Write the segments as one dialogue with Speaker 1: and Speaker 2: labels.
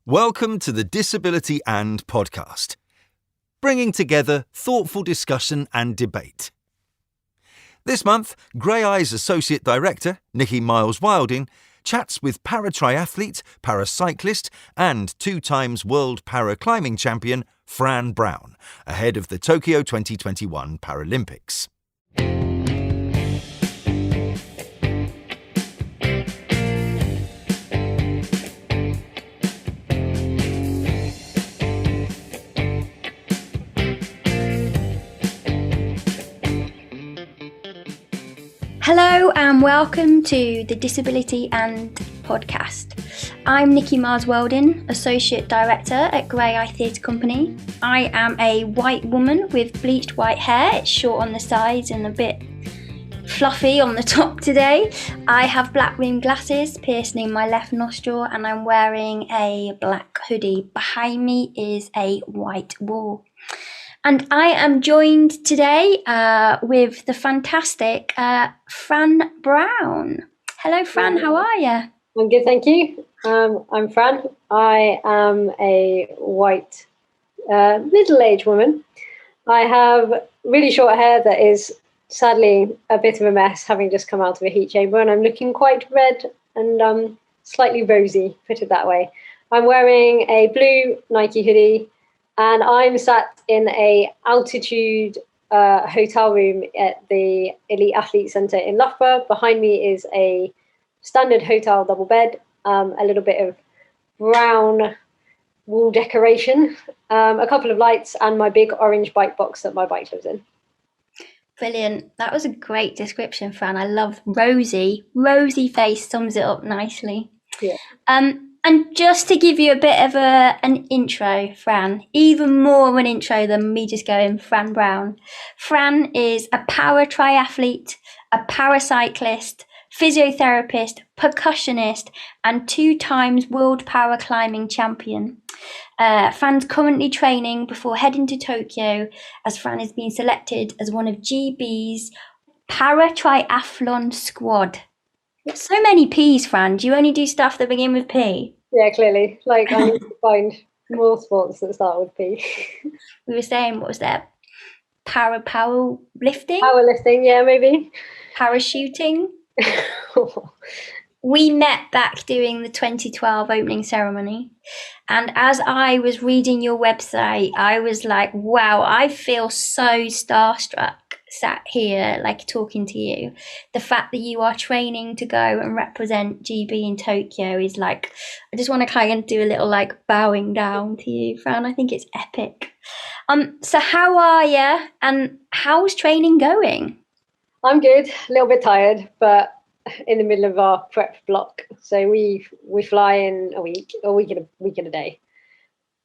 Speaker 1: Welcome to the Disability and podcast, bringing together thoughtful discussion and debate. This month, Graeae's Associate Director, Nickie Miles-Wildin, chats with paratriathlete, paracyclist and 2-times world paraclimbing champion Fran Brown, ahead of the Tokyo 2021 Paralympics.
Speaker 2: Hello and welcome to the Disability and podcast. I'm Nickie Miles-Wildin, Associate Director at Graeae Theatre Company. I am a white woman with bleached white hair. It's short on the sides and a bit fluffy on the top today. I have black rimmed glasses piercing my left nostril and I'm wearing a black hoodie. Behind me is a white wall. And I am joined today with the fantastic Fran Brown. Hello, Fran. How are you?
Speaker 3: I'm good, thank you. I'm Fran. I am a white, middle-aged woman. I have really short hair that is sadly a bit of a mess, having just come out of a heat chamber, and I'm looking quite red and slightly rosy, put it that way. I'm wearing a blue Nike hoodie, and I'm sat in a altitude hotel room at the Elite Athlete Centre in Loughborough. Behind me is a standard hotel double bed, a little bit of brown wall decoration, a couple of lights, and my big orange bike box that my bike lives in.
Speaker 2: Brilliant. That was a great description, Fran. I love rosy. Rosy face sums it up nicely.
Speaker 3: Yeah.
Speaker 2: And just to give you a bit of an intro, Fran, even more of an intro than me just going Fran Brown. Fran is a paratriathlete, a paracyclist, physiotherapist, percussionist, and 2-times world paraclimbing champion. Fran's currently training before heading to Tokyo, as Fran has been selected as one of GB's paratriathlon squad. So many P's, Fran. Do you only do stuff that begin with P?
Speaker 3: Yeah, clearly. I need to find more sports that start with P.
Speaker 2: We were saying, what was that? Powerlifting?
Speaker 3: Powerlifting, yeah, maybe.
Speaker 2: Parachuting? We met back doing the 2012 opening ceremony. And as I was reading your website, I was like, wow, I feel so starstruck sat here talking to you. The fact that you are training to go and represent GB in Tokyo is I just want to kind of do a little bowing down to you, Fran. I think it's epic. So how are you and how's training going? I'm good,
Speaker 3: a little bit tired, but in the middle of our prep block. So we fly in a week and a day.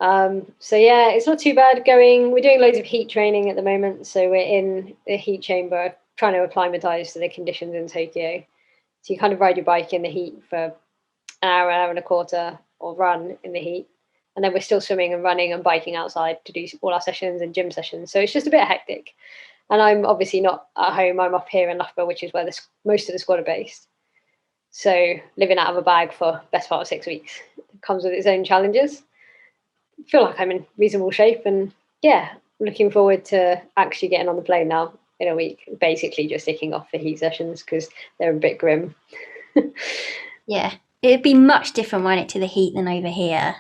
Speaker 3: So yeah, it's not too bad going. We're doing loads of heat training at the moment. So we're in the heat chamber trying to acclimatise to the conditions in Tokyo. So you kind of ride your bike in the heat for an hour and a quarter, or run in the heat. And then we're still swimming and running and biking outside to do all our sessions and gym sessions. So it's just a bit hectic. And I'm obviously not at home. I'm up here in Loughborough, which is where most of the squad are based. So living out of a bag for the best part of 6 weeks comes with its own challenges. I feel like I'm in reasonable shape, and yeah, looking forward to actually getting on the plane now in a week, basically just ticking off the heat sessions because they're a bit grim.
Speaker 2: Yeah, it'd be much different, won't it, to the heat than over here?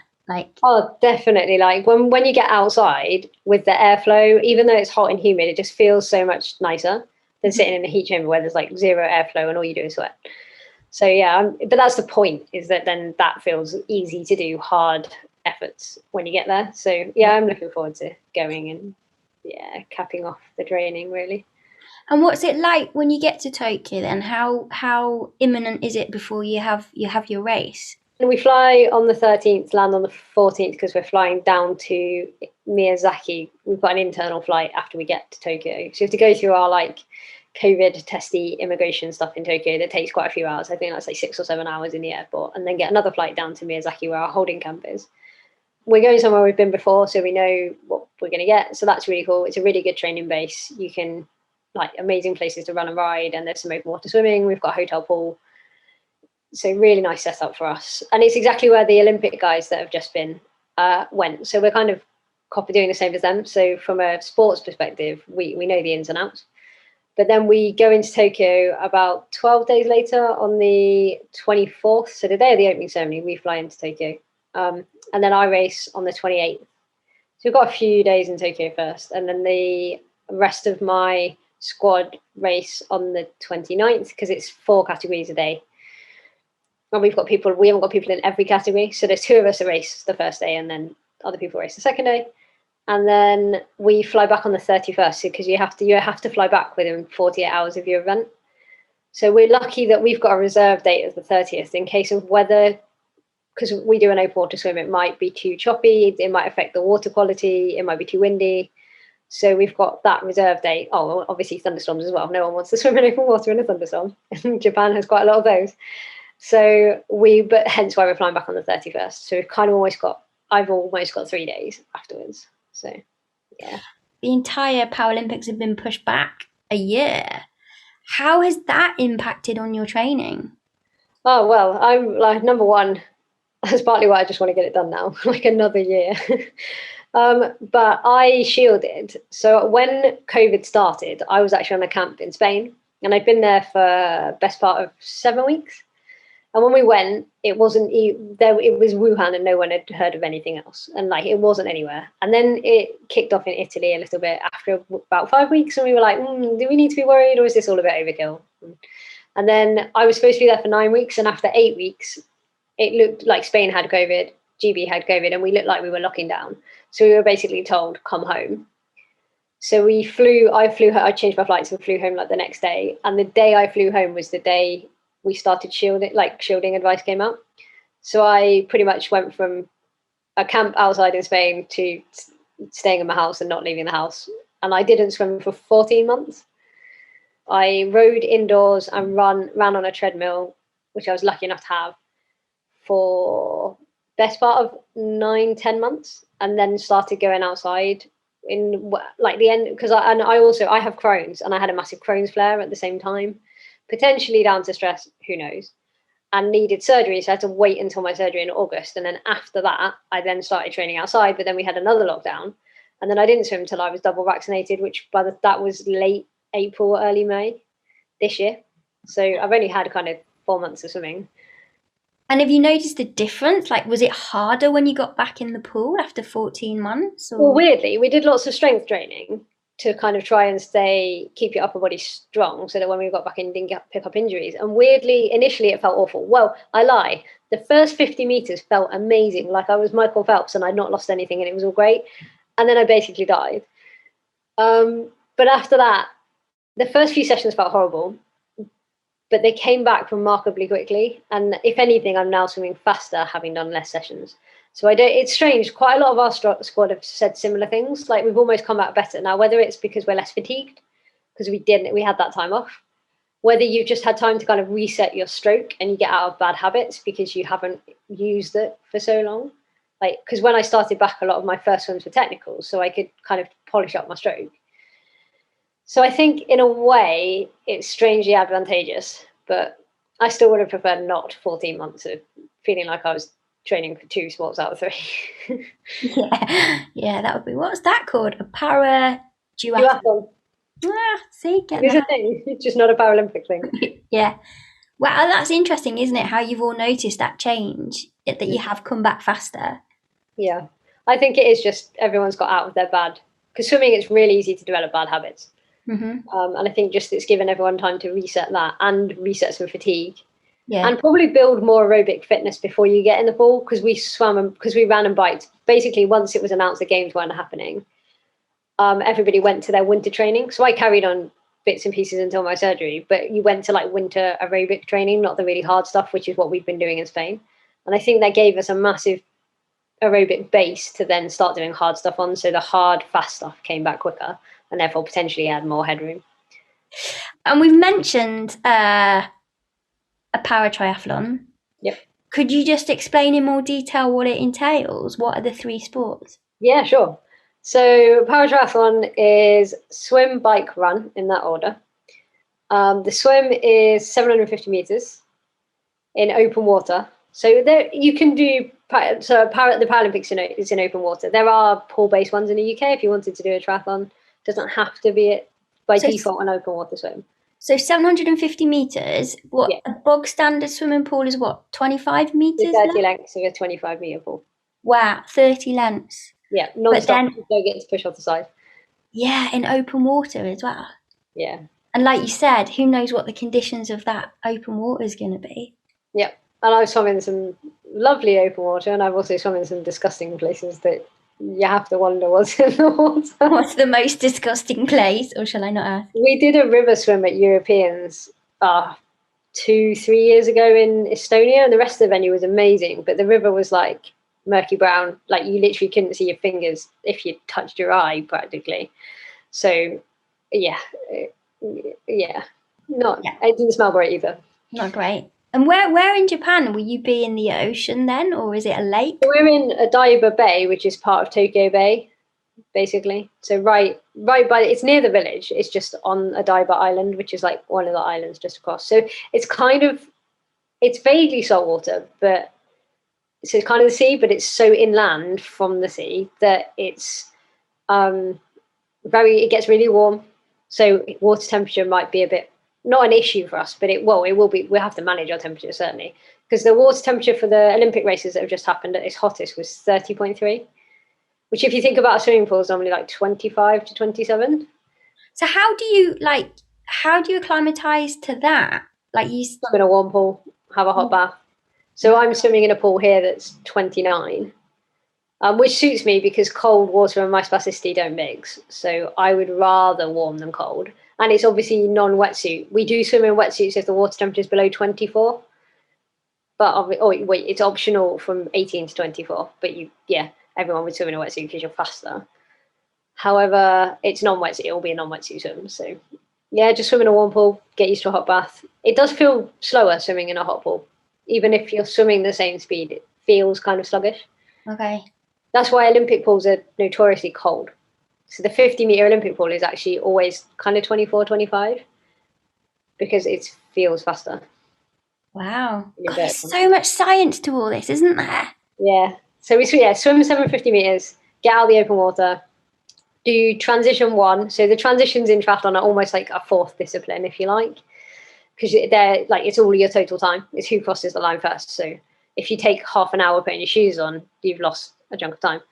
Speaker 3: Oh, definitely. When you get outside with the airflow, even though it's hot and humid, it just feels so much nicer than sitting in a heat chamber where there's zero airflow and all you do is sweat. So yeah, but that's the point, is that then that feels easy to do hard efforts when you get there. So yeah, I'm looking forward to going and capping off the training really.
Speaker 2: And what's it like when you get to Tokyo then? How imminent is it before you have your race?
Speaker 3: We fly on the 13th, land on the 14th, because we're flying down to Miyazaki. We've got an internal flight after we get to Tokyo. So you have to go through our COVID testy immigration stuff in Tokyo that takes quite a few hours. I think that's 6 or 7 hours in the airport, and then get another flight down to Miyazaki where our holding camp is. We're going somewhere we've been before, so we know what we're going to get. So that's really cool. It's a really good training base. You can amazing places to run and ride, and there's some open water swimming. We've got a hotel pool. So really nice setup for us. And it's exactly where the Olympic guys that have just been went. So we're kind of doing the same as them. So from a sports perspective, we know the ins and outs. But then we go into Tokyo about 12 days later on the 24th. So the day of the opening ceremony, we fly into Tokyo. And then I race on the 28th. So we've got a few days in Tokyo first. And then the rest of my squad race on the 29th, because it's 4 categories a day. And we haven't got people in every category. So there's 2 of us that race the first day, and then other people race the second day. And then we fly back on the 31st, because you have to fly back within 48 hours of your event. So we're lucky that we've got a reserve date of the 30th in case of weather, because we do an open water swim. It might be too choppy. It might affect the water quality. It might be too windy. So we've got that reserve date. Oh, obviously thunderstorms as well. No one wants to swim in open water in a thunderstorm. Japan has quite a lot of those. So but hence why we're flying back on the 31st. So I've almost got 3 days afterwards. So, yeah.
Speaker 2: The entire Paralympics have been pushed back a year. How has that impacted on your training?
Speaker 3: Oh, well, I'm like, number one, that's partly why I just want to get it done now, like another year. But I shielded. So when COVID started, I was actually on a camp in Spain, and I'd been there for best part of 7 weeks. And when we went, it was Wuhan, and no one had heard of anything else. And like, it wasn't anywhere. And then it kicked off in Italy a little bit after about 5 weeks. And we were like, do we need to be worried, or is this all a bit overkill? And then I was supposed to be there for 9 weeks. And after 8 weeks, it looked like Spain had COVID, GB had COVID, and we looked like we were locking down. So we were basically told, come home. So I changed my flights and flew home like the next day. And the day I flew home was the day we started shielding advice came out. So I pretty much went from a camp outside in Spain to staying in my house and not leaving the house. And I didn't swim for 14 months. I rode indoors and ran on a treadmill, which I was lucky enough to have, for best part of 9-10 months, and then started going outside in like the end, because I have Crohn's, and I had a massive Crohn's flare at the same time, potentially down to stress, who knows, and needed surgery. So I had to wait until my surgery in August. And then after that, I then started training outside, but then we had another lockdown. And then I didn't swim until I was double vaccinated, which that was late April, early May this year. So I've only had kind of 4 months of swimming.
Speaker 2: And have you noticed a difference? Like, was it harder when you got back in the pool after 14 months? Or?
Speaker 3: Well, weirdly, we did lots of strength training to kind of try and keep your upper body strong, so that when we got back in, didn't pick up injuries. And weirdly, initially it felt awful. Well, I lie. The first 50 meters felt amazing. Like I was Michael Phelps and I'd not lost anything, and it was all great. And then I basically died. But after that, the first few sessions felt horrible, but they came back remarkably quickly. And if anything, I'm now swimming faster, having done less sessions. So it's strange. Quite a lot of our squad have said similar things. Like, we've almost come out better now, whether it's because we're less fatigued, because we had that time off, whether you've just had time to kind of reset your stroke and you get out of bad habits because you haven't used it for so long. Like, because when I started back, a lot of my first swims were technicals, so I could kind of polish up my stroke. So I think in a way it's strangely advantageous, but I still would have preferred not 14 months of feeling like I was training for 2 sports out of 3.
Speaker 2: yeah, that would be, what's that called? A paraduathlon. See,
Speaker 3: it's a thing. It's just not a Paralympic thing.
Speaker 2: Yeah. Well, that's interesting, isn't it? How you've all noticed that change, that you have come back faster.
Speaker 3: Yeah, I think it is just everyone's got out of their bad, because swimming, it's really easy to develop bad habits.
Speaker 2: Mm-hmm.
Speaker 3: And I think just it's given everyone time to reset that and reset some fatigue.
Speaker 2: Yeah.
Speaker 3: And probably build more aerobic fitness before you get in the pool, because we ran and biked. Basically, once it was announced the games weren't happening, everybody went to their winter training. So I carried on bits and pieces until my surgery, but you went to like winter aerobic training, not the really hard stuff, which is what we've been doing in Spain. And I think that gave us a massive aerobic base to then start doing hard stuff on. So the hard, fast stuff came back quicker, and therefore potentially had more headroom.
Speaker 2: And we've mentioned a paratriathlon.
Speaker 3: Yep.
Speaker 2: Could you just explain in more detail what it entails? What are the 3 sports?
Speaker 3: Yeah, sure. So paratriathlon is swim, bike, run, in that order. The swim is 750 meters. in open water. So there you can do, the Paralympics is in open water. There are pool-based ones in the UK if you wanted to do a triathlon. It doesn't have to be by default an open water swim.
Speaker 2: So 750 metres, a bog standard swimming pool is what, 25 metres?
Speaker 3: 30 lengths of a 25 metre pool.
Speaker 2: Wow, 30 lengths.
Speaker 3: Yeah, non-stop, you don't get to push off the side.
Speaker 2: Yeah, in open water as well.
Speaker 3: Yeah.
Speaker 2: And like you said, who knows what the conditions of that open water is going to be.
Speaker 3: Yeah, and I've swum in some lovely open water, and I've also swum in some disgusting places that you have to wonder what's in the water.
Speaker 2: What's the most disgusting place, or shall I not ask?
Speaker 3: We did a river swim at Europeans 2-3 years ago in Estonia, and the rest of the venue was amazing, but the river was like murky brown, like you literally couldn't see your fingers if you touched your eye practically. So it didn't smell great either.
Speaker 2: Not great. And where in Japan will you be, in the ocean then, or is it a lake?
Speaker 3: We're in Odaiba Bay, which is part of Tokyo Bay, basically. So right by, it's near the village. It's just on Odaiba Island, which is like one of the islands just across. So it's vaguely saltwater, but so it's kind of the sea, but it's so inland from the sea that it's it gets really warm. So water temperature might be a bit, not an issue for us, but it will be. We'll have to manage our temperature, certainly, because the water temperature for the Olympic races that have just happened at its hottest was 30.3, which if you think about a swimming pool is normally like 25 to 27.
Speaker 2: So how do you acclimatise to that? Like you
Speaker 3: swim in a warm pool, have a hot bath. So I'm swimming in a pool here that's 29, which suits me because cold water and my spasticity don't mix. So I would rather warm than cold. And it's obviously non-wetsuit. We do swim in wetsuits if the water temperature is below 24. But it's optional from 18 to 24. But everyone would swim in a wetsuit because you're faster. However, it's non-wetsuit. It will be a non-wetsuit swim. So yeah, just swim in a warm pool, get used to a hot bath. It does feel slower swimming in a hot pool. Even if you're swimming the same speed, it feels kind of sluggish.
Speaker 2: Okay.
Speaker 3: That's why Olympic pools are notoriously cold. So the 50-metre Olympic pool is actually always kind of 24, 25 because it feels faster.
Speaker 2: Wow. God, there's so much science to all this, isn't there?
Speaker 3: Yeah. So we swim 750 metres, get out of the open water, do transition 1. So the transitions in triathlon are almost like a fourth discipline, if you like, because they're like, it's all your total time. It's who crosses the line first. So if you take half an hour putting your shoes on, you've lost a chunk of time.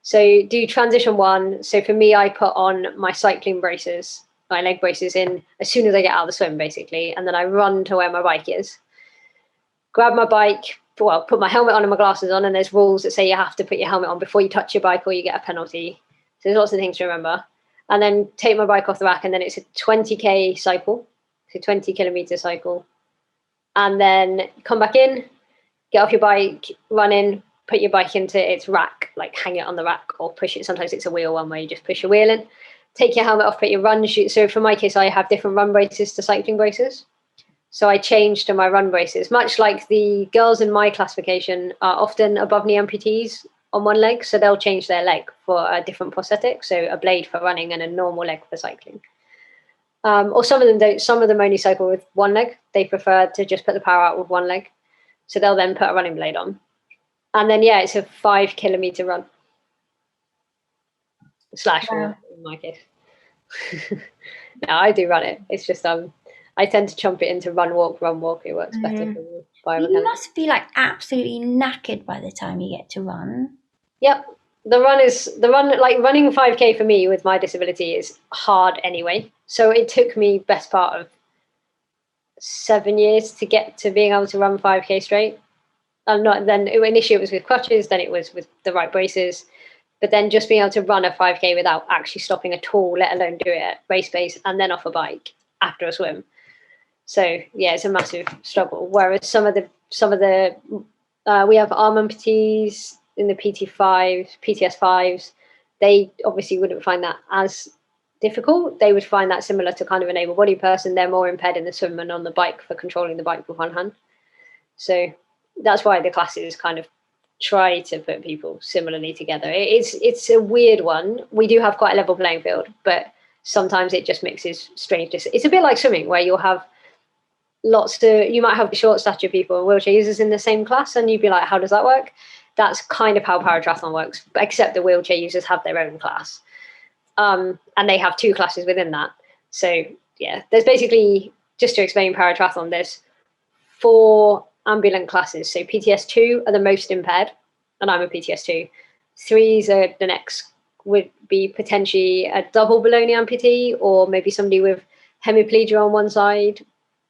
Speaker 3: So do transition 1. So for me, I put on my cycling braces, my leg braces in as soon as I get out of the swim, basically. And then I run to where my bike is, grab my bike, put my helmet on and my glasses on. And there's rules that say you have to put your helmet on before you touch your bike or you get a penalty. So there's lots of things to remember. And then take my bike off the rack. And then it's a 20K cycle, so 20 kilometre cycle. And then come back in, get off your bike, run in, put your bike into its rack, like hang it on the rack or push it. Sometimes it's a wheel one where you just push your wheel in, take your helmet off, put your run shoes. So for my case, I have different run braces to cycling braces. So I changed to my run braces, much like the girls in my classification are often above knee amputees on one leg. So they'll change their leg for a different prosthetic. So a blade for running and a normal leg for cycling. Or some of them don't. Some of them only cycle with one leg. They prefer to just put the power out with one leg. So they'll then put a running blade on. And then, it's a 5 kilometre run. /
Speaker 2: Wow.
Speaker 3: In my case. No, I do run it. It's just I tend to chomp it into run, walk. It works better for me.
Speaker 2: You must be like absolutely knackered by the time you get to run.
Speaker 3: Yep. Like running 5K for me with my disability is hard anyway. So it took me best part of 7 years to get to being able to run 5K straight. Initially it was with crutches, then it was with the right braces, but then just being able to run a 5K without actually stopping at all, let alone do it at race pace and then off a bike after a swim. So it's a massive struggle. Whereas some of the we have arm amputees in the PTS5s, they obviously wouldn't find that as difficult. They would find that similar to kind of an able-bodied person. They're more impaired in the swim and on the bike for controlling the bike with one hand. So that's why the classes kind of try to put people similarly together. It's a weird one. We do have quite a level playing field, but sometimes it just mixes strange. It's a bit like swimming where you'll have you might have short stature people and wheelchair users in the same class, and you'd be like, how does that work? That's kind of how paratriathlon works, except the wheelchair users have their own class. And they have 2 classes within that. So yeah, there's basically, just to explain paratriathlon, there's 4 ambulant classes. So PTS2 are the most impaired, and I'm a PTS2. 3s are the next, would be potentially a double below knee amputee, or maybe somebody with hemiplegia on one side,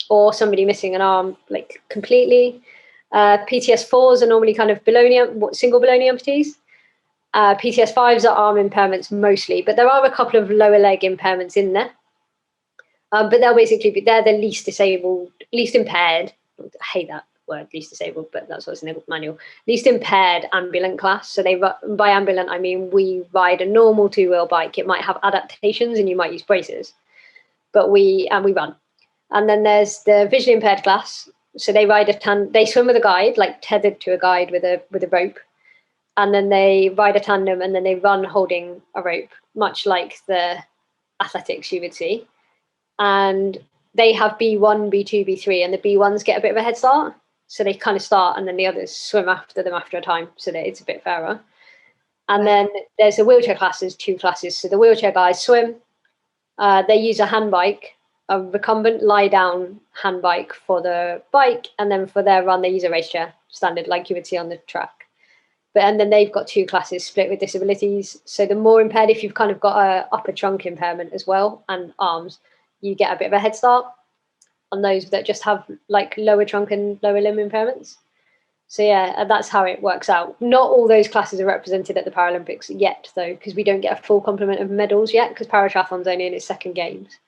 Speaker 3: or somebody missing an arm like completely. PTS4s are normally kind of single below knee amputees. PTS5s are arm impairments mostly, but there are a couple of lower leg impairments in there. But they'll basically they're the least impaired. I hate that word, least disabled, but that's what's in the manual. Least impaired ambulant class. So by ambulant, I mean we ride a normal 2-wheel bike. It might have adaptations and you might use braces, but we run. And then there's the visually impaired class. So they they swim with a guide, like tethered to a guide with a rope. And then they ride a tandem, and then they run holding a rope, much like the athletics you would see. And they have B1, B2, B3, and the B1s get a bit of a head start. So they kind of start, and then the others swim after them after a time, so that it's a bit fairer. And then there's the wheelchair classes, 2 classes. So the wheelchair guys swim. They use a hand bike, a recumbent lie-down hand bike for the bike, and then for their run, they use a race chair, standard, like you would see on the track. And then they've got 2 classes split with disabilities. So the more impaired, if you've kind of got a upper trunk impairment as well and arms, you get a bit of a head start on those that just have like lower trunk and lower limb impairments. So yeah, that's how it works out. Not all those classes are represented at the Paralympics yet, though, because we don't get a full complement of medals yet, because paratriathlon's only in its 2nd games.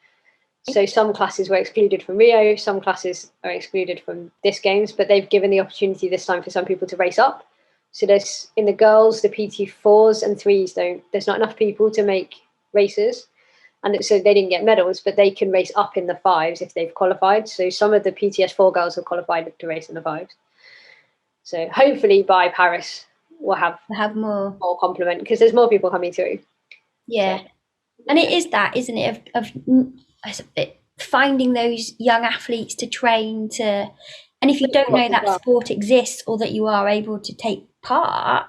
Speaker 3: So some classes were excluded from Rio, some classes are excluded from this games, but they've given the opportunity this time for some people to race up. So there's, in the girls, the PT4s and 3s there's not enough people to make races. And so they didn't get medals, but they can race up in the 5s if they've qualified. So some of the PTS4 girls have qualified to race in the 5s. So hopefully by Paris, we'll have more complement, because there's more people coming through.
Speaker 2: Yeah. So, and it is that, isn't it, of finding those young athletes to train to, and if you don't know that sport exists or that you are able to take part,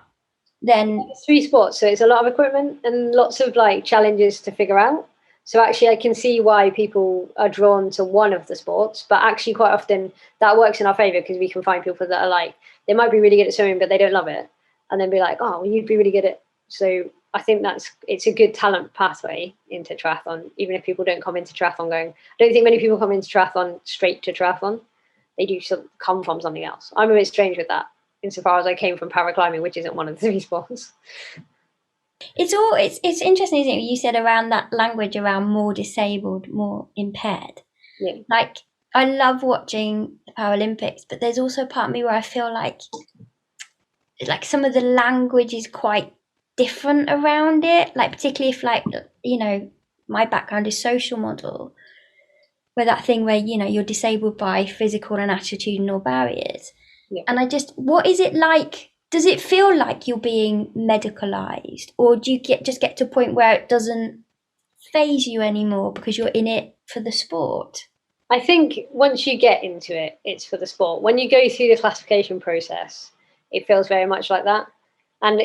Speaker 2: then
Speaker 3: it's 3 sports, so it's a lot of equipment and lots of like challenges to figure out. So actually I can see why people are drawn to one of the sports, but actually quite often that works in our favor, because we can find people that are like, they might be really good at swimming but they don't love it, and then be like, oh well, you'd be really good at. So I think it's a good talent pathway into triathlon, even if people don't come into triathlon going, I don't think many people come into triathlon straight to triathlon. They do come from something else. I'm a bit strange with that, insofar as I came from paraclimbing, which isn't one of the 3 sports.
Speaker 2: It's interesting, isn't it? You said around that language around more disabled, more impaired.
Speaker 3: Yeah.
Speaker 2: Like, I love watching the Paralympics, but there's also a part of me where I feel like some of the language is quite different around it. Like, particularly if, like, you know, my background is social model, where that thing where, you know, you're disabled by physical and attitudinal barriers.
Speaker 3: Yeah.
Speaker 2: And what is it like? Does it feel like you're being medicalized, or do you just get to a point where it doesn't phase you anymore because you're in it for the sport?
Speaker 3: I think once you get into it, it's for the sport. When you go through the classification process, it feels very much like that. And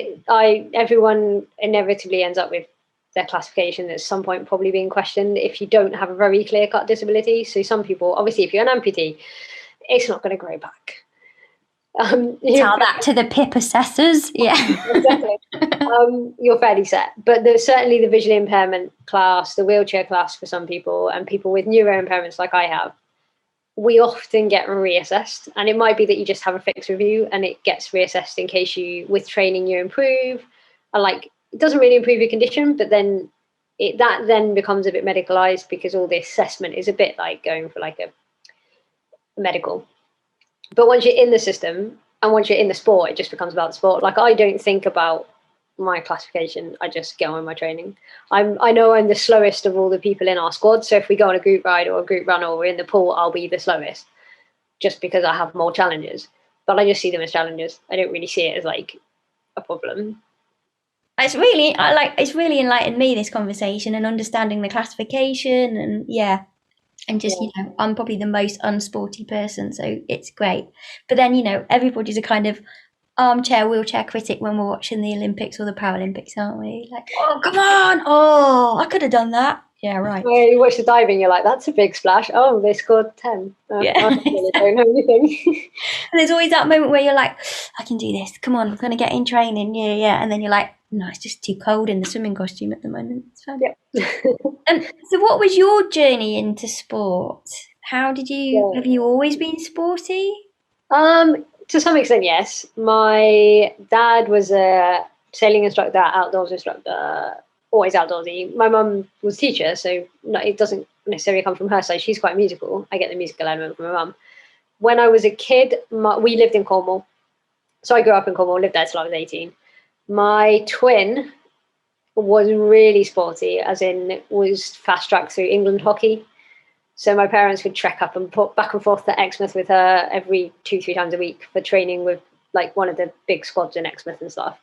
Speaker 3: everyone inevitably ends up with their classification at some point probably being questioned if you don't have a very clear-cut disability. So some people, obviously, if you're an amputee, it's not going to grow back.
Speaker 2: Tell that to the PIP assessors. Yeah.
Speaker 3: Exactly. You're fairly set. But there's certainly the visual impairment class, the wheelchair class for some people, and people with neuro impairments like I have, we often get reassessed. And it might be that you just have a fixed review and it gets reassessed in case with training you improve. And like, it doesn't really improve your condition, but then that then becomes a bit medicalized, because all the assessment is a bit like going for like a medical. But once you're in the system and once you're in the sport, it just becomes about the sport. Like, I don't think about my classification. I just get on with my training. I know I'm the slowest of all the people in our squad. So if we go on a group ride or a group run or we're in the pool, I'll be the slowest just because I have more challenges. But I just see them as challenges. I don't really see it as like a problem.
Speaker 2: It's really enlightened me, this conversation, and understanding the classification, and yeah. And just, I'm probably the most unsporty person, so it's great. But then, everybody's a kind of armchair wheelchair critic when we're watching the Olympics or the Paralympics, aren't we? Like, oh, come on. Oh, I could have done that. Yeah, right.
Speaker 3: Well, you watch the diving, you're like, that's a big splash. Oh, they scored 10.
Speaker 2: Yeah.
Speaker 3: I really don't know anything.
Speaker 2: And there's always that moment where you're like, I can do this. Come on, I'm going to get in training. Yeah. And then you're like, no, it's just too cold in the swimming costume at the moment. It's fine.
Speaker 3: Yep.
Speaker 2: So what was your journey into sport? How did you, have you always been sporty?
Speaker 3: To some extent, yes. My dad was a sailing instructor, outdoors instructor, always outdoorsy. My mum was a teacher, so it doesn't necessarily come from her side. She's quite musical. I get the musical element from my mum. When I was a kid, we lived in Cornwall. So I grew up in Cornwall, lived there till I was 18. My twin was really sporty, as in was fast track through England hockey. So my parents would trek up and put back and forth to Exmouth with her every 2-3 times a week for training with like one of the big squads in Exmouth and stuff.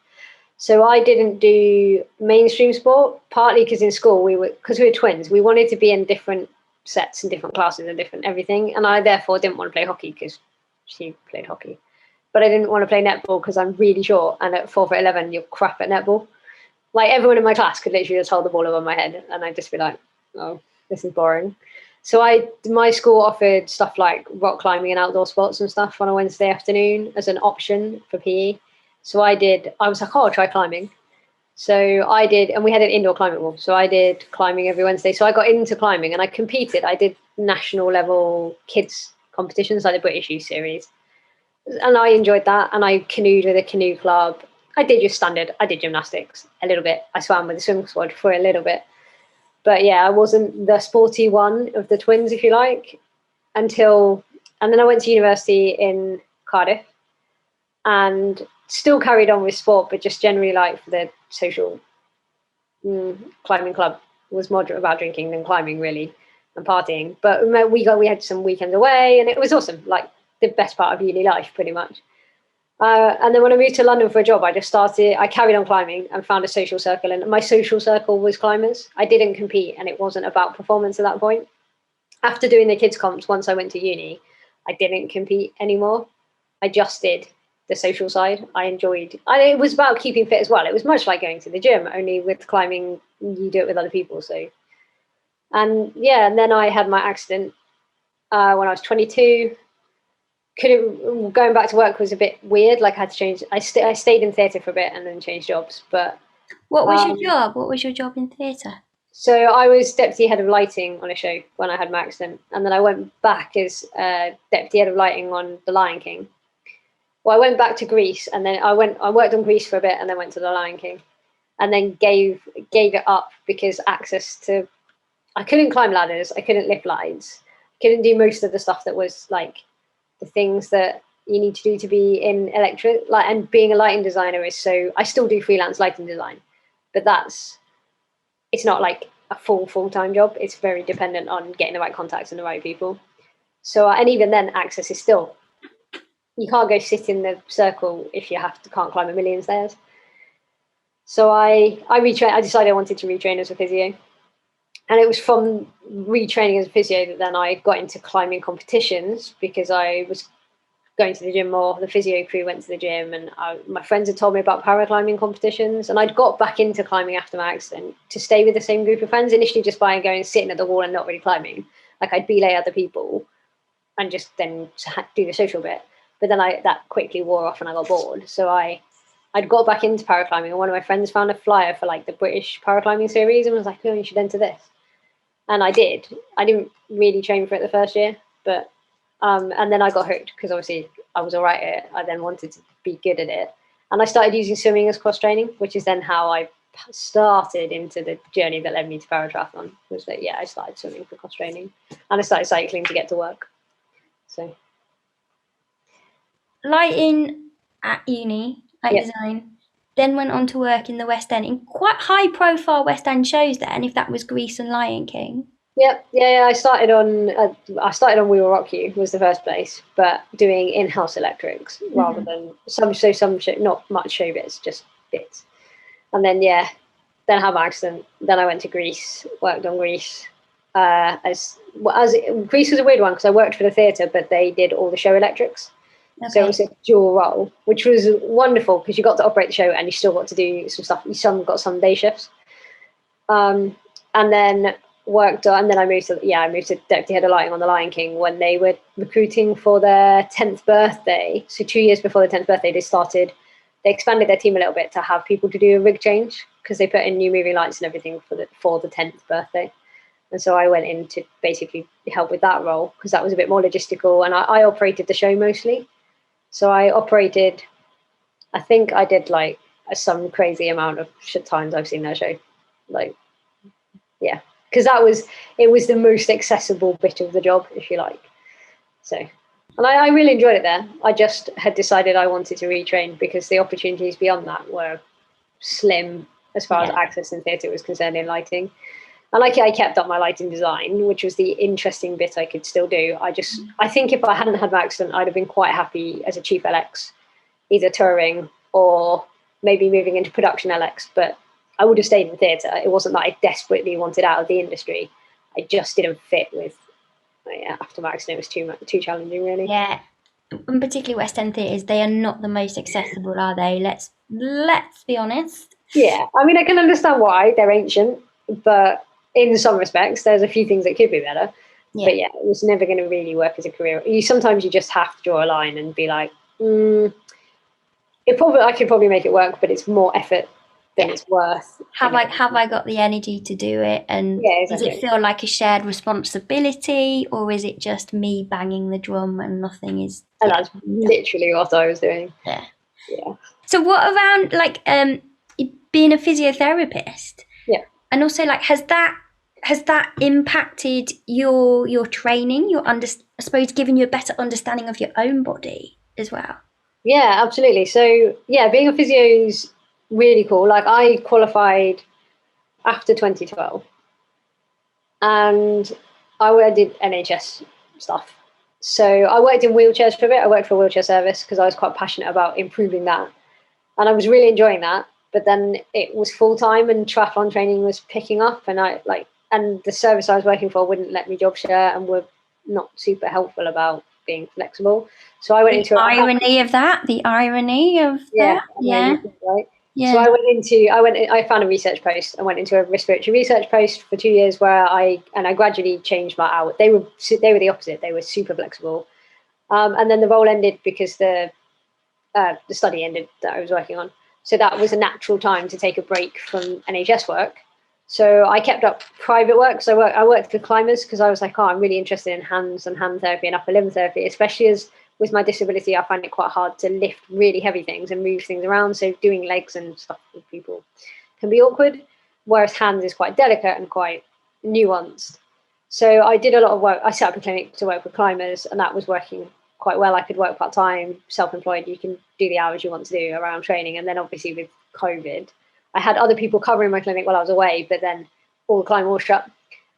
Speaker 3: So I didn't do mainstream sport, partly because in school because we were twins, we wanted to be in different sets and different classes and different everything. And I therefore didn't want to play hockey because she played hockey. But I didn't want to play netball because I'm really short. And at 4'11", you're crap at netball. Like everyone in my class could literally just hold the ball above my head. And I'd just be like, oh, this is boring. So my school offered stuff like rock climbing and outdoor sports and stuff on a Wednesday afternoon as an option for PE. So I was like, oh, I'll try climbing. So I did, and we had an indoor climbing wall. So I did climbing every Wednesday. So I got into climbing and I competed. I did national level kids competitions like the British Youth Series. And I enjoyed that. And I canoed with a canoe club. I did just standard. I did gymnastics a little bit. I swam with the swim squad for a little bit. But yeah, I wasn't the sporty one of the twins, if you like, and then I went to university in Cardiff and still carried on with sport, but just generally like for the social climbing club was more about drinking than climbing really and partying. But we had some weekends away and it was awesome, like the best part of uni life pretty much. And then when I moved to London for a job, I carried on climbing and found a social circle. And my social circle was climbers. I didn't compete and it wasn't about performance at that point. After doing the kids comps, once I went to uni, I didn't compete anymore. I just did the social side. It was about keeping fit as well. It was much like going to the gym, only with climbing, you do it with other people. So, and then I had my accident when I was 22. Going back to work was a bit weird. Like I had to change. I stayed in theatre for a bit and then changed jobs. But
Speaker 2: what was your job? What was your job in theatre?
Speaker 3: So I was deputy head of lighting on a show when I had my accident, and then I went back as deputy head of lighting on The Lion King. Well, I went back to Greece, and then I worked on Greece for a bit, and then went to The Lion King, and then gave it up because I couldn't climb ladders, I couldn't lift lights, couldn't do most of the stuff that was like the things that you need to do to be in electric, like, and being a lighting designer is I still do freelance lighting design, but it's not like a full-time job. It's very dependent on getting the right contacts and the right people. So, and even then access is still, you can't go sit in the circle if you can't climb a million stairs. So I decided I wanted to retrain as a physio. And it was from retraining as a physio that then I got into climbing competitions because I was going to the gym more. The physio crew went to the gym and my friends had told me about paraclimbing competitions. And I'd got back into climbing after my accident to stay with the same group of friends, initially just by going sitting at the wall and not really climbing. Like I'd belay other people and just then do the social bit. But then that quickly wore off and I got bored. So I'd got back into paraclimbing and one of my friends found a flyer for like the British paraclimbing series and was like, oh, you should enter this. And I did. I didn't really train for it the first year, but and then I got hooked because obviously I was all right at it. I then wanted to be good at it. And I started using swimming as cross training, which is then how I started into the journey that led me to paratriathlon. Was that, I started swimming for cross training and I started cycling to get to work. So lighting
Speaker 2: at uni, design, then went on to work in the West End in quite high profile West End shows then, if that was Grease and Lion King.
Speaker 3: Yep. Yeah. I started on We Will Rock You was the first place, but doing in-house electrics rather than some show, not much show bits, just bits. And then then I had my accident. Then I went to Greece, worked on Grease, Greece was a weird one because I worked for the theatre, but they did all the show electrics. Okay. So it was a dual role, which was wonderful because you got to operate the show and you still got to do some stuff. You got some day shifts. And then I moved to deputy head of lighting on The Lion King when they were recruiting for their 10th birthday. So 2 years before the 10th birthday, they expanded their team a little bit to have people to do a rig change because they put in new moving lights and everything for the 10th birthday. And so I went in to basically help with that role because that was a bit more logistical. And I operated the show mostly. So I think I did like some crazy amount of times I've seen that show. Like, yeah, because it was the most accessible bit of the job, if you like. So, and I really enjoyed it there. I just had decided I wanted to retrain because the opportunities beyond that were slim as far as access in theatre was concerned in lighting. And I kept up my lighting design, which was the interesting bit I could still do. I think if I hadn't had my accident, I'd have been quite happy as a chief LX, either touring or maybe moving into production LX, but I would have stayed in theatre. It wasn't that I desperately wanted out of the industry. I just didn't fit with, after my accident, it was too challenging, really.
Speaker 2: Yeah, and particularly West End theatres, they are not the most accessible, are they? Let's be honest.
Speaker 3: Yeah, I mean, I can understand why. They're ancient, but in some respects, there's a few things that could be better. Yeah. But yeah, it was never going to really work as a career. Sometimes you just have to draw a line and be like, I could probably make it work, but it's more effort than it's worth.
Speaker 2: Have I got the energy to do it? And exactly. Does it feel like a shared responsibility, or is it just me banging the drum and nothing is?
Speaker 3: And that's literally what I was doing.
Speaker 2: Yeah. So what around being a physiotherapist?
Speaker 3: Yeah.
Speaker 2: And also, has that impacted your training? I suppose giving you a better understanding of your own body as well.
Speaker 3: Yeah, absolutely. So being a physio is really cool. Like, I qualified after 2012, and I did NHS stuff. So I worked in wheelchairs for a bit. I worked for a wheelchair service because I was quite passionate about improving that, and I was really enjoying that. But then it was full time, and triathlon training was picking up, and and the service I was working for wouldn't let me job share and were not super helpful about being flexible. So I went into
Speaker 2: the irony of that. Yeah.
Speaker 3: Right. Yeah. So I found a research post. I went into a respiratory research post for 2 years where I gradually changed my hours. They were the opposite. They were super flexible. And then the role ended because the study ended that I was working on. So that was a natural time to take a break from NHS work. So I kept up private work. So I worked with climbers because I was like, I'm really interested in hands and hand therapy and upper limb therapy, especially as with my disability, I find it quite hard to lift really heavy things and move things around. So doing legs and stuff with people can be awkward, whereas hands is quite delicate and quite nuanced. So I did a lot of work. I set up a clinic to work with climbers, and that was working quite well. I could work part-time, self-employed. You can do the hours you want to do around training. And then obviously with COVID, I had other people covering my clinic while I was away, but then all the climbing was shut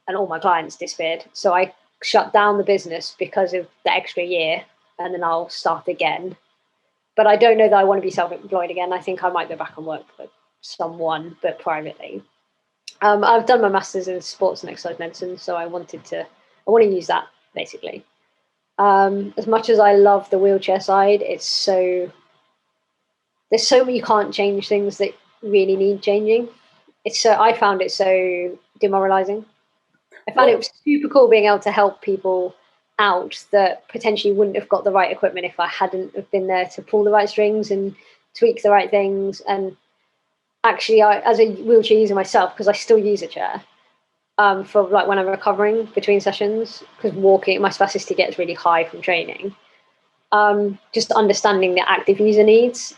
Speaker 3: and all my clients disappeared. So I shut down the business because of the extra year, and then I'll start again. But I don't know that I want to be self-employed again. I think I might go back and work for someone, but privately. I've done my master's in sports and exercise medicine, so I want to use that basically. As much as I love the wheelchair side, there's so many, you can't change things that really need changing. I found it so demoralizing. I found it super cool being able to help people out that potentially wouldn't have got the right equipment if I hadn't have been there to pull the right strings and tweak the right things. And actually, as a wheelchair user myself, because I still use a chair for when I'm recovering between sessions, because walking, my spasticity gets really high from training. Just understanding the active user needs,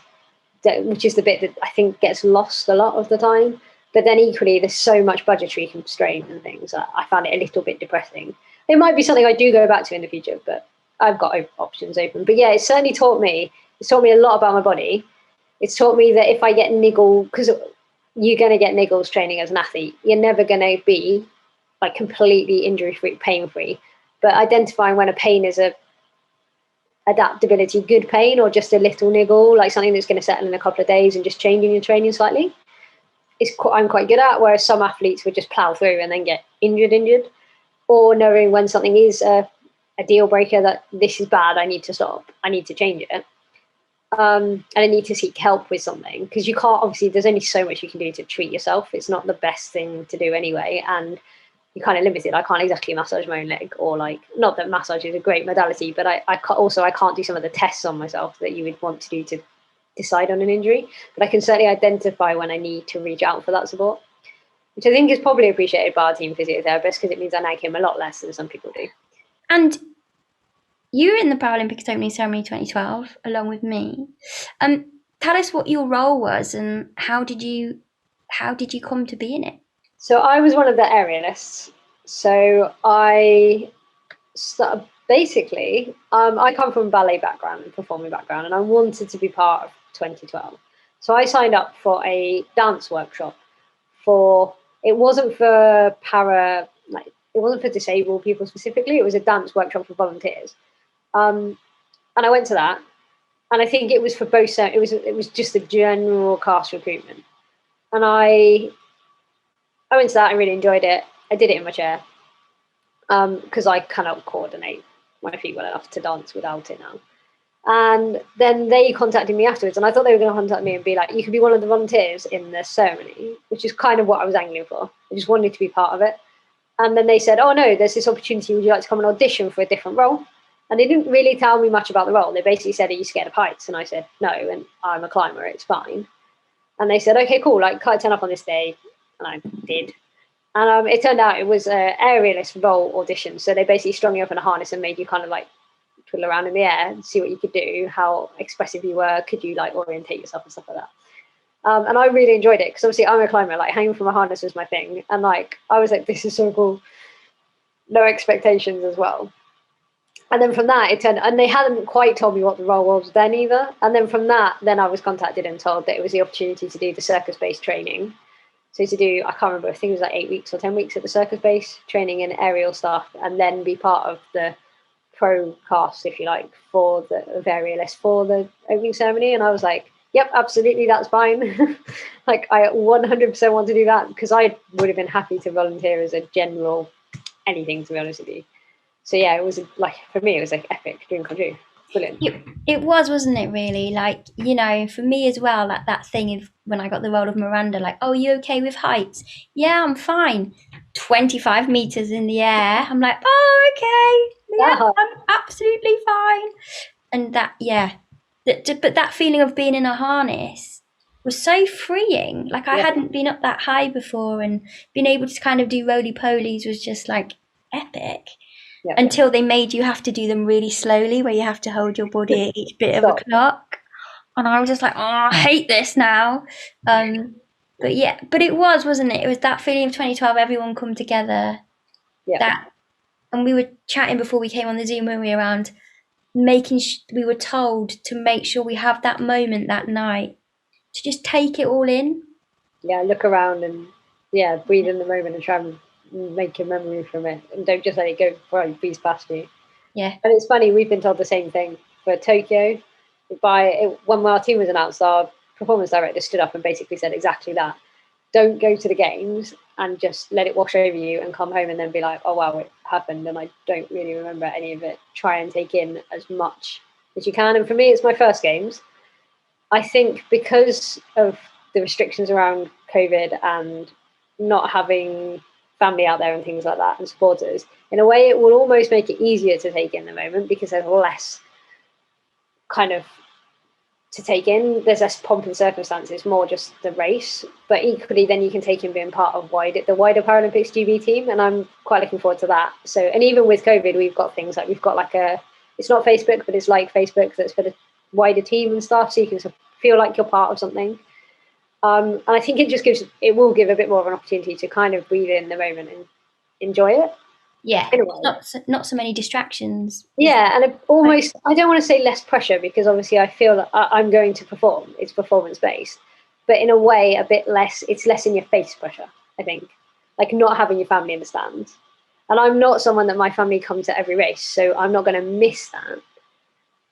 Speaker 3: which is the bit that I think gets lost a lot of the time. But then equally, there's so much budgetary constraint and things. I found it a little bit depressing. It might be something I do go back to in the future, but I've got options open. But yeah, it's taught me a lot about my body. It's taught me that if I get niggle, because you're going to get niggles training as an athlete, you're never going to be completely injury-free, pain-free. But identifying when a pain is a adaptability good pain or just a little niggle, like something that's going to settle in a couple of days, and just changing your training slightly, I'm quite good at. Whereas some athletes would just plow through and then get injured. or knowing when something is a deal breaker, that this is bad, I need to stop, I need to change it. And I need to seek help with something, because you can't, obviously, there's only so much you can do to treat yourself. It's not the best thing to do anyway. And you're kind of limited. I can't exactly massage my own leg, or like, not that massage is a great modality, but I can't do some of the tests on myself that you would want to do to decide on an injury. But I can certainly identify when I need to reach out for that support, which I think is probably appreciated by our team physiotherapists, because it means I nag him a lot less than some people do.
Speaker 2: And you were in the Paralympics opening ceremony 2012 along with me. Tell us what your role was and how did you come to be in it?
Speaker 3: So I was one of the aerialists. So I basically, I come from a ballet background and performing background, and I wanted to be part of 2012. So I signed up for a dance workshop it wasn't for disabled people specifically. It was a dance workshop for volunteers. And I went to that, and I think it was for both. It was just a general cast recruitment, and I went to that. I really enjoyed it. I did it in my chair because I cannot coordinate my feet well enough to dance without it now. And then they contacted me afterwards, and I thought they were going to contact me and be like, "You could be one of the volunteers in the ceremony," which is kind of what I was angling for. I just wanted to be part of it. And then they said, "Oh no, there's this opportunity. Would you like to come and audition for a different role?" And they didn't really tell me much about the role. They basically said, "Are you scared of heights?" And I said, "No, and I'm a climber, it's fine." And they said, "Okay, cool, like, can I turn up on this day?" And I did. And it turned out it was an aerialist role audition. So they basically strung you up in a harness and made you kind of like twiddle around in the air and see what you could do, how expressive you were, could you like orientate yourself and stuff like that. And I really enjoyed it, because obviously I'm a climber, like hanging from a harness was my thing. And like, I was like, this is so cool. No expectations as well. And then from that, and they hadn't quite told me what the role was then either. And then from that, then I was contacted and told that it was the opportunity to do the circus-based training. So to do, I can't remember, I think it was like 8 weeks or 10 weeks at the circus base, training in aerial stuff, and then be part of the pro cast, if you like, for the aerialist for the opening ceremony. And I was like, yep, absolutely, that's fine. Like, I 100% want to do that, because I would have been happy to volunteer as a general anything, to be honest with you. So yeah, it was like, for me, it was like epic, dream come true. Brilliant.
Speaker 2: It was, wasn't it, really? Like, you know, for me as well, like that thing of when I got the role of Miranda, like, "Oh, you okay with heights?" "Yeah, I'm fine." 25 meters in the air. I'm like, "Oh, okay. Yeah, I'm absolutely fine." And that, yeah. But that feeling of being in a harness was so freeing. Like, I hadn't been up that high before, and being able to kind of do roly-polies was just like epic. Yep. Until they made you have to do them really slowly, where you have to hold your body at each bit of a clock. And I was just like, "Oh, I hate this now." But yeah, but it was, wasn't it? It was that feeling of 2012, everyone come together. Yeah. And we were chatting before we came on the Zoom, when we were around, we were told to make sure we have that moment that night to just take it all in.
Speaker 3: Yeah, look around and breathe in the moment and try and make a memory from it, and don't just let it go before it breeze past you.
Speaker 2: Yeah.
Speaker 3: And it's funny, we've been told the same thing for Tokyo. When our team was announced, our performance director stood up and basically said exactly that. Don't go to the games and just let it wash over you and come home and then be like, "Oh wow, it happened and I don't really remember any of it." Try and take in as much as you can. And for me, it's my first games. I think because of the restrictions around COVID and not having family out there and things like that and supporters, in a way it will almost make it easier to take in the moment, because there's less kind of to take in. There's less pomp and circumstances, more just the race. But equally, then you can take in being part of the wider Paralympics GB team, and I'm quite looking forward to that. So, and even with COVID, we've got things like, we've got like it's not Facebook, but it's like Facebook that's for the wider team and stuff, so you can feel like you're part of something. And I think it will give a bit more of an opportunity to kind of breathe in the moment and enjoy it.
Speaker 2: Yeah, not so many distractions.
Speaker 3: Yeah, and I don't want to say less pressure, because obviously I feel that I'm going to perform. It's performance-based. But in a way, a bit less, it's less in your face pressure, I think. Like, not having your family in the stands. And I'm not someone that my family come to every race, so I'm not going to miss that.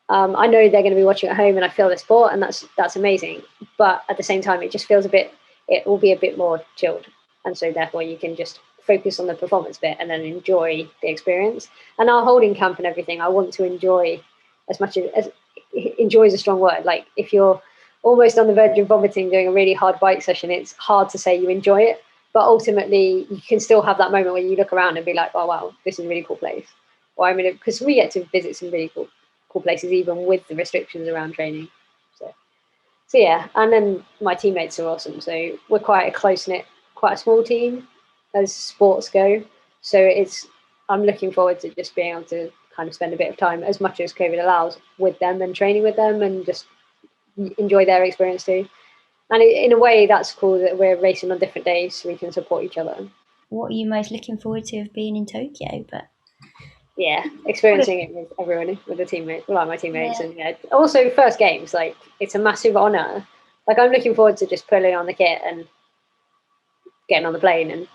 Speaker 3: I know they're going to be watching at home, and I feel the sport, and that's amazing. But at the same time, it just feels it will be a bit more chilled. And so therefore you can just focus on the performance bit and then enjoy the experience. And our holding camp and everything, I want to enjoy as much as enjoy is a strong word. Like if you're almost on the verge of vomiting doing a really hard bike session, it's hard to say you enjoy it. But ultimately, you can still have that moment where you look around and be like, oh, wow, this is a really cool place. Or I mean, because we get to visit some really cool places, even with the restrictions around training. So yeah, and then my teammates are awesome. So we're quite a close-knit, quite a small team as sports go. So I'm looking forward to just being able to kind of spend a bit of time, as much as COVID allows, with them and training with them and just enjoy their experience too. And in a way, that's cool that we're racing on different days so we can support each other.
Speaker 2: What are you most looking forward to of being in Tokyo? But
Speaker 3: yeah, experiencing it with everyone, with the teammates, like my teammates, and also first games. Like it's a massive honor. Like I'm looking forward to just pulling on the kit and getting on the plane and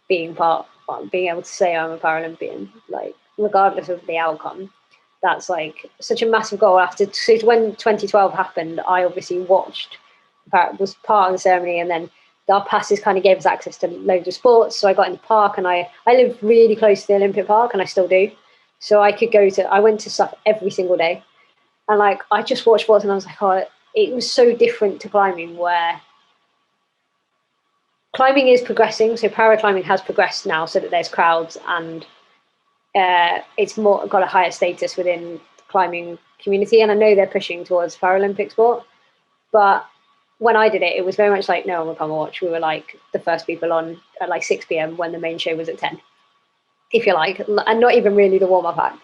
Speaker 3: being able to say I'm a Paralympian. Like regardless of the outcome, that's like such a massive goal. So when 2012 happened, I obviously was part of the ceremony, and then our passes kind of gave us access to loads of sports. So I got in the park, and I live really close to the Olympic Park, and I still do. So I went to stuff every single day, and like I just watched sports, and I was like, oh, it was so different to climbing, where climbing is progressing. So paraclimbing has progressed now, so that there's crowds, and it's got a higher status within the climbing community. And I know they're pushing towards Paralympic sport, but when I did it, it was very much like no one would come and watch. We were like the first people on at like 6 p.m. when the main show was at 10, if you like, and not even really the warm-up act.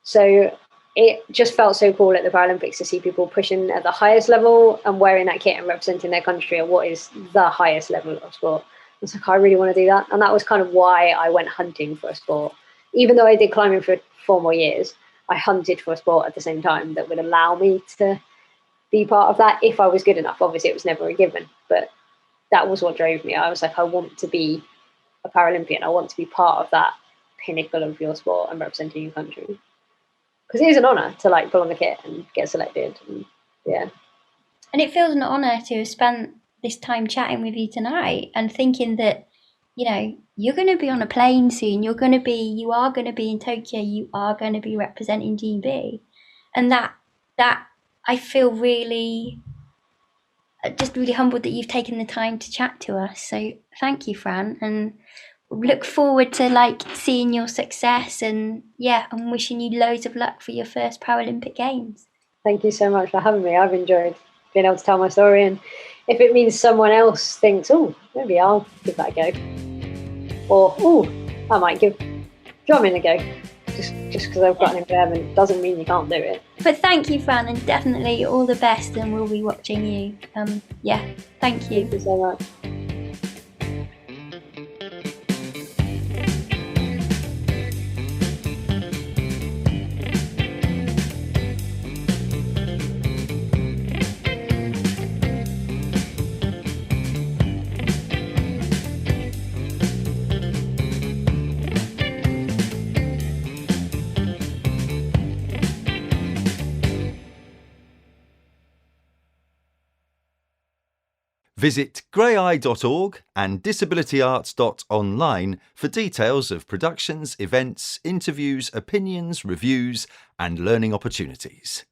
Speaker 3: So it just felt so cool at the Paralympics to see people pushing at the highest level and wearing that kit and representing their country at what is the highest level of sport. I was like, I really want to do that. And that was kind of why I went hunting for a sport. Even though I did climbing for 4 more years, I hunted for a sport at the same time that would allow me to be part of that if I was good enough. Obviously, it was never a given, but that was what drove me. I was like, I want to be a Paralympian. I want to be part of that pinnacle of your sport and representing your country. Because it is an honour to like pull on the kit and get selected. And, yeah.
Speaker 2: And it feels an honour to have spent this time chatting with you tonight and thinking that, you know, you're going to be on a plane soon. You are going to be in Tokyo. You are going to be representing GB. And that I feel really humbled that you've taken the time to chat to us. So thank you, Fran, and look forward to like seeing your success, and I'm wishing you loads of luck for your first Paralympic Games.
Speaker 3: Thank you so much for having me. I've enjoyed being able to tell my story, and if it means someone else thinks, oh, maybe I'll give that a go, or I might give drumming a go. Just because I've got an impairment doesn't mean you can't do it.
Speaker 2: But thank you, Fran, and definitely all the best, and we'll be watching you. Thank you.
Speaker 3: Thank you so much.
Speaker 1: Visit graeae.org and disabilityarts.online for details of productions, events, interviews, opinions, reviews, and learning opportunities.